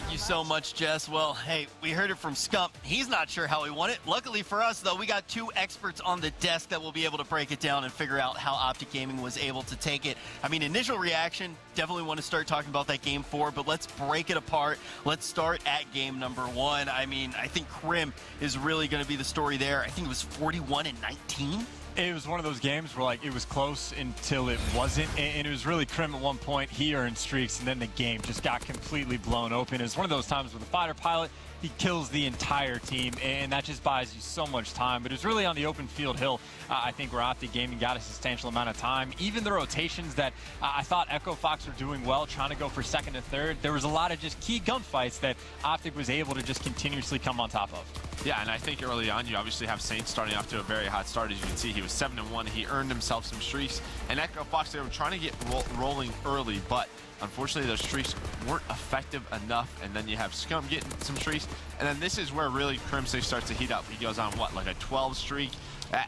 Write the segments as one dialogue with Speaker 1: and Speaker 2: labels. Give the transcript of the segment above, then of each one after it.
Speaker 1: Thank you so much, Jess. Well, hey, we heard it from Scump. He's not sure how he won it. Luckily for us, though, we got two experts on the desk that will be able to break it down and figure out how OpTic Gaming was able to take it. I mean, initial reaction, definitely want to start talking about that game 4, but let's break it apart. Let's start at game number 1. I mean, I think Crim is really going to be the story there. I think it was 41-19.
Speaker 2: It was one of those games where, like, it was close until it wasn't, and it was really Crim at one point. He earned streaks, and then the game just got completely blown open. It's one of those times with a fighter pilot, he kills the entire team, and that just buys you so much time. But it was really on the open field hill, I think, where OpTic Gaming got a substantial amount of time. Even the rotations that I thought Echo Fox were doing well, trying to go for second and third, there was a lot of just key gunfights that OpTic was able to just continuously come on top of.
Speaker 3: Yeah, and I think early on, you obviously have Saints starting off to a very hot start. As you can see, he was 7-1. He earned himself some streaks. And Echo Fox, they were trying to get rolling early, but unfortunately, those streaks weren't effective enough. And then you have Scum getting some streaks. And then this is where really Crimson starts to heat up. He goes on, what, like a 12 streak?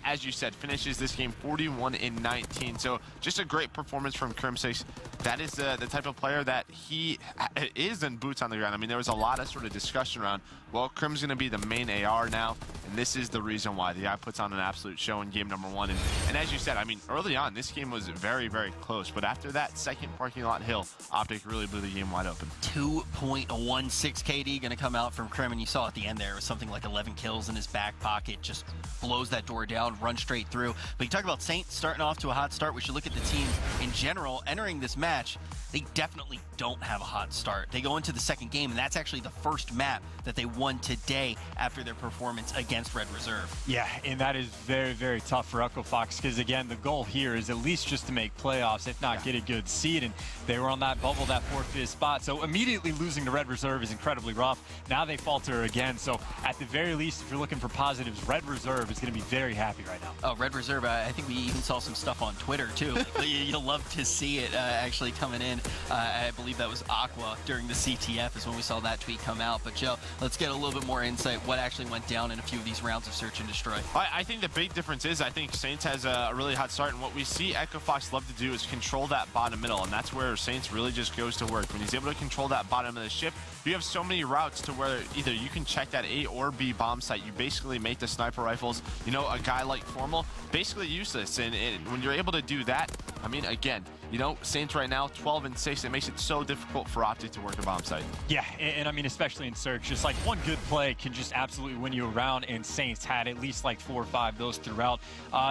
Speaker 3: As you said, finishes this game 41-19. So just a great performance from Crim6. That is the type of player that he is in boots on the ground. I mean, there was a lot of sort of discussion around, well, Crim's going to be the main AR now, and this is the reason why. The guy puts on an absolute show in game number 1. And as you said, I mean, early on, this game was very, very close. But after that second parking lot hill, OpTic really blew the game wide open.
Speaker 1: 2.16 KD going to come out from Crim, and you saw at the end there, it was something like 11 kills in his back pocket, just blows that door down, run straight through. But you talk about Saints starting off to a hot start. We should look at the team in general. Entering this match, they definitely don't have a hot start. They go into the second game, and that's actually the first map that they won today after their performance against Red Reserve.
Speaker 2: Yeah, and that is very, very tough for Echo Fox, because again, the goal here is at least just to make playoffs, if not get a good seed, and they were on that bubble, that 4th spot, so immediately losing to Red Reserve is incredibly rough. Now they falter again, so at the very least, if you're looking for positives, Red Reserve is going to be very happy right now.
Speaker 1: Oh, Red Reserve, I think we even saw some stuff on Twitter, too. You'll love to see it actually coming in. I believe that was Aqua during the CTF is when we saw that tweet come out. But Joe, let's get a little bit more insight what actually went down in a few of these rounds of Search and Destroy.
Speaker 3: I think the big difference is I think Saints has a really hot start, and what we see Echo Fox love to do is control that bottom middle, and that's where Saints really just goes to work. When he's able to control that bottom of the ship, you have so many routes to where either you can check that A or B bomb site. You basically make the sniper rifles, you know, a guy like Formal, basically useless. And when you're able to do that, I mean, again, you know, Saints right now, 12-6, it makes it so difficult for OpTic to work a bomb site.
Speaker 2: Yeah, and I mean, especially in Search, just like one good play can just absolutely win you around, and Saints had at least like 4 or 5 those throughout.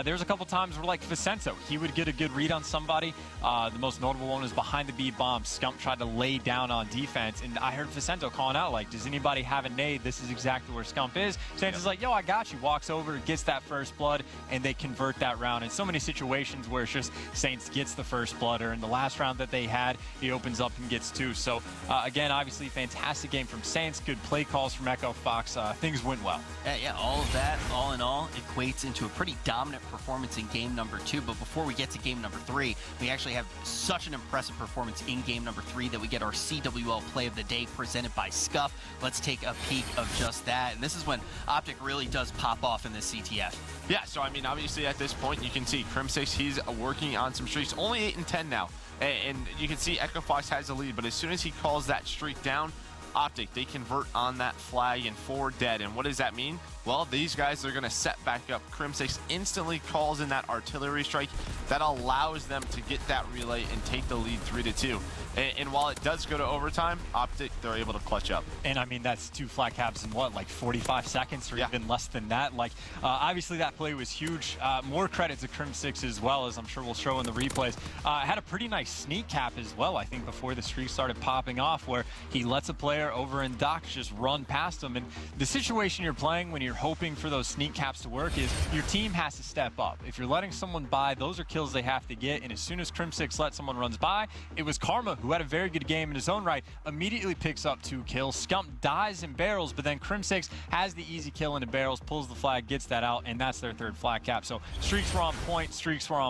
Speaker 2: There's a couple times where, like, Vicento, he would get a good read on somebody. The most notable one was behind the B bomb. Scump tried to lay down on defense, and I heard Vicento calling out, like, does anybody have a nade? This is exactly where Scump is. Saints is like, yo, I got you. Walks over, gets that first blood, and they convert that round. In so many situations where it's just Saints gets the first blood, or in the last round that they had, he opens up and gets 2. So again, obviously fantastic game from Saints, good play calls from Echo Fox. Things went well.
Speaker 1: Yeah, all of that, all in all, equates into a pretty dominant performance in game number 2. But before we get to game number 3, we actually have such an impressive performance in game number 3 that we get our CWL play of the day presented by Scuff. Let's take a peek of just that. And this is when OpTic really does pop off in this CTF.
Speaker 3: Yeah, so I mean, obviously at this point, you can see Crim6, he's working on some streaks, only 8 and 10 now. And you can see Echo Fox has the lead, but as soon as he calls that streak down, OpTic, they convert on that flag and 4 dead. And what does that mean? Well, these guys are going to set back up. Crim6 instantly calls in that artillery strike that allows them to get that relay and take the lead 3-2. And while it does go to overtime, OpTic, they're able to clutch up.
Speaker 2: And I mean, that's 2 flat caps in what, like 45 seconds or even less than that. Like, obviously that play was huge. More credit to Crim6 as well, as I'm sure we'll show in the replays. Had a pretty nice sneak cap as well, I think, before the streak started popping off, where he lets a player over in docks just run past him. And the situation you're playing when you're hoping for those sneak caps to work is your team has to step up. If you're letting someone by, those are kills they have to get. And as soon as Crim6 let someone runs by, it was Karma, who had a very good game in his own right, immediately picks up 2 kills. Scump dies in barrels, but then Crim6 has the easy kill into barrels, pulls the flag, gets that out, and that's their 3rd flag cap. So streaks were on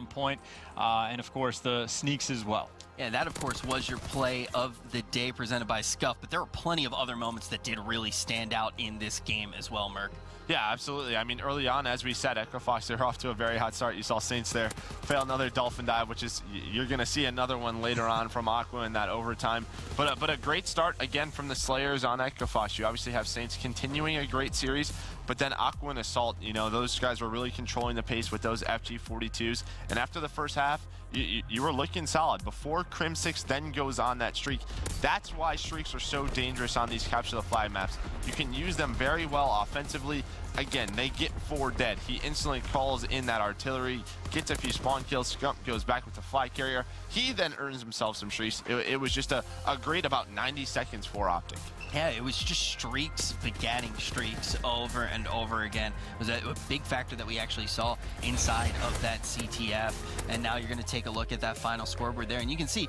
Speaker 2: point, and of course the sneaks as well.
Speaker 1: Yeah, that of course was your play of the day presented by Scuff, but there were plenty of other moments that did really stand out in this game as well, Merc.
Speaker 3: Yeah, absolutely. I mean, early on, as we said, Echo Fox, they're off to a very hot start. You saw Saints there fail another Dolphin dive, which is, you're going to see another one later on from Aqua in that overtime. But a great start, again, from the Slayers on Echo Fox. You obviously have Saints continuing a great series, but then Aqua and Assault, you know, those guys were really controlling the pace with those FG42s. And after the first half, you were looking solid. Before Crim6 then goes on that streak, that's why streaks are so dangerous on these capture the flag maps. You can use them very well offensively. Again, they get 4 dead. He instantly calls in that artillery, gets a few spawn kills, Scump goes back with the flag carrier. He then earns himself some streaks. It was just a great about 90 seconds for OpTic.
Speaker 1: Yeah, it was just streaks begatting streaks over and over again. It was a big factor that we actually saw inside of that CTF. And now you're going to take a look at that final scoreboard there, and you can see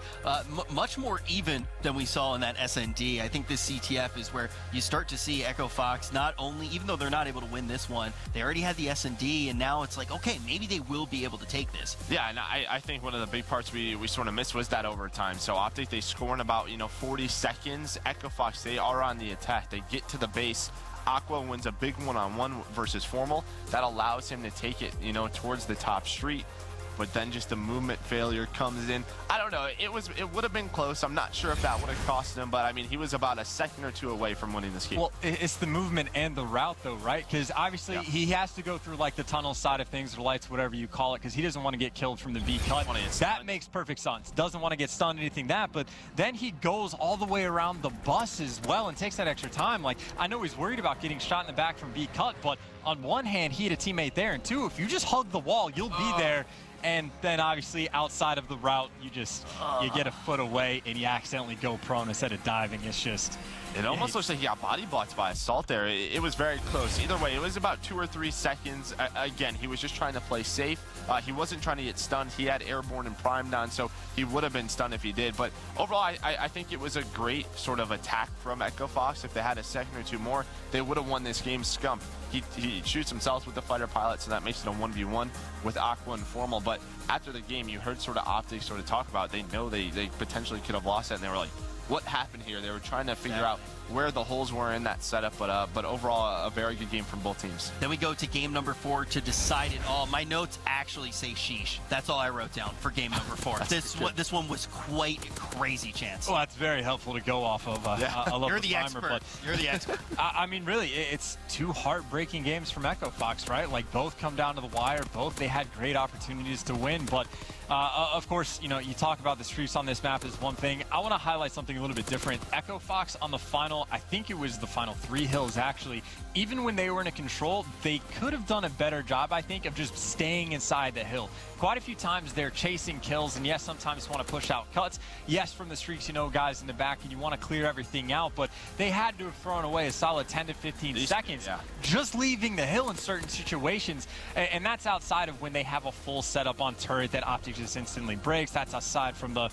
Speaker 1: much more even than we saw in that SND. I think this CTF is where you start to see Echo Fox not only, even though they're not able to win this one, they already had the SND, and now it's like, okay, maybe they will be able to take this.
Speaker 3: Yeah, and I think one of the big parts we sort of missed was that overtime. So OpTic, they score in about, 40 seconds. Echo Fox, they are on the attack. They get to the base. Aqua wins a big one-on-one versus Formal. That allows him to take it, towards the top street. But then just the movement failure comes in. I don't know. It would have been close. I'm not sure if that would have cost him, but I mean, he was about a second or two away from winning this game.
Speaker 2: Well, it's the movement and the route, though, right? Because obviously he has to go through like the tunnel side of things, or lights, whatever you call it, because he doesn't want to get killed from the B cut. That makes perfect sense. Doesn't want to get stunned, anything that. But then he goes all the way around the bus as well and takes that extra time. Like, I know he's worried about getting shot in the back from B cut, but on one hand, he had a teammate there, and two, if you just hug the wall, you'll be there. And then obviously outside of the route, you get a foot away and you accidentally go prone instead of diving. It's just...
Speaker 3: It almost looks like he got body blocked by Assault there. It was very close. Either way, it was about 2 or 3 seconds. Again, he was just trying to play safe. He wasn't trying to get stunned. He had Airborne and Primed on, so he would have been stunned if he did. But overall, I think it was a great sort of attack from Echo Fox. If they had a second or two more, they would have won this game. Scump, he shoots himself with the fighter pilot, so that makes it a 1v1 with Aqua and Formal. But after the game, you heard sort of OpTic sort of talk about, they know they potentially could have lost that, and they were like, what happened here? They were trying to figure out where the holes were in that setup, but overall a very good game from both teams.
Speaker 1: Then we go to game number 4 to decide it all. My notes actually say sheesh. That's all I wrote down for game number 4. This one was quite crazy, Chance.
Speaker 2: Well, that's very helpful to go off of. I love
Speaker 1: You're the
Speaker 2: timer,
Speaker 1: expert.
Speaker 2: But
Speaker 1: You're the expert.
Speaker 2: I mean, really, it's 2 heartbreaking games from Echo Fox, right? Like, both come down to the wire. Both, they had great opportunities to win, but of course, you talk about the streaks on this map is one thing. I want to highlight something a little bit different. Echo Fox on the final, I think it was the final 3 hills actually, even when they were in a control, they could have done a better job, I think, of just staying inside the hill. Quite a few times they're chasing kills, and yes, sometimes want to push out cuts. Yes, from the streaks, guys in the back, and you want to clear everything out, but they had to have thrown away a solid 10 to 15 seconds just leaving the hill in certain situations, and that's outside of when they have a full setup on turret that OpTic just instantly breaks. That's aside from the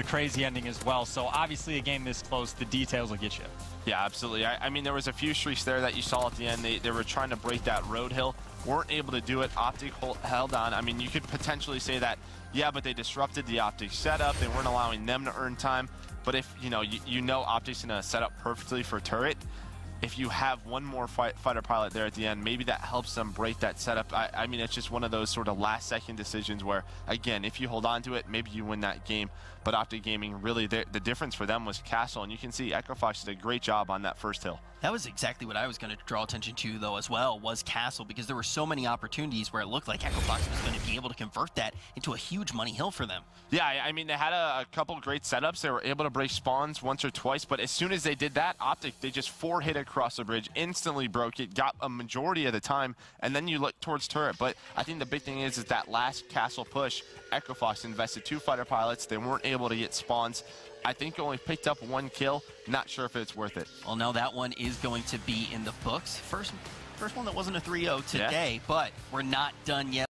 Speaker 2: crazy ending as well. So obviously a game this close, the details will get you.
Speaker 3: Yeah, absolutely. I mean, there was a few streaks there that you saw at the end. They were trying to break that road hill, weren't able to do it. OpTic held on. I mean, you could potentially say that, yeah, but they disrupted the OpTic setup. They weren't allowing them to earn time. But if, OpTic's going to set up perfectly for turret, if you have one more fighter pilot there at the end, maybe that helps them break that setup. I mean, it's just one of those sort of last-second decisions where, again, if you hold on to it, maybe you win that game. But OpTic Gaming, really, the difference for them was Castle, and you can see Echo Fox did a great job on that first hill.
Speaker 1: That was exactly what I was going to draw attention to, though, as well, was Castle, because there were so many opportunities where it looked like Echo Fox was going to be able to convert that into a huge money hill for them.
Speaker 3: Yeah, I mean, they had a couple great setups. They were able to break spawns once or twice, but as soon as they did that, OpTic, they just 4-hit across the bridge, instantly broke it, got a majority of the time, and then you look towards turret. But I think the big thing is that last Castle push, Echo Fox invested 2 fighter pilots. They weren't able to get spawns. I think only picked up 1 kill. Not sure if it's worth it.
Speaker 1: Well, no, that one is going to be in the books. First one that wasn't a 3-0 today, but we're not done yet.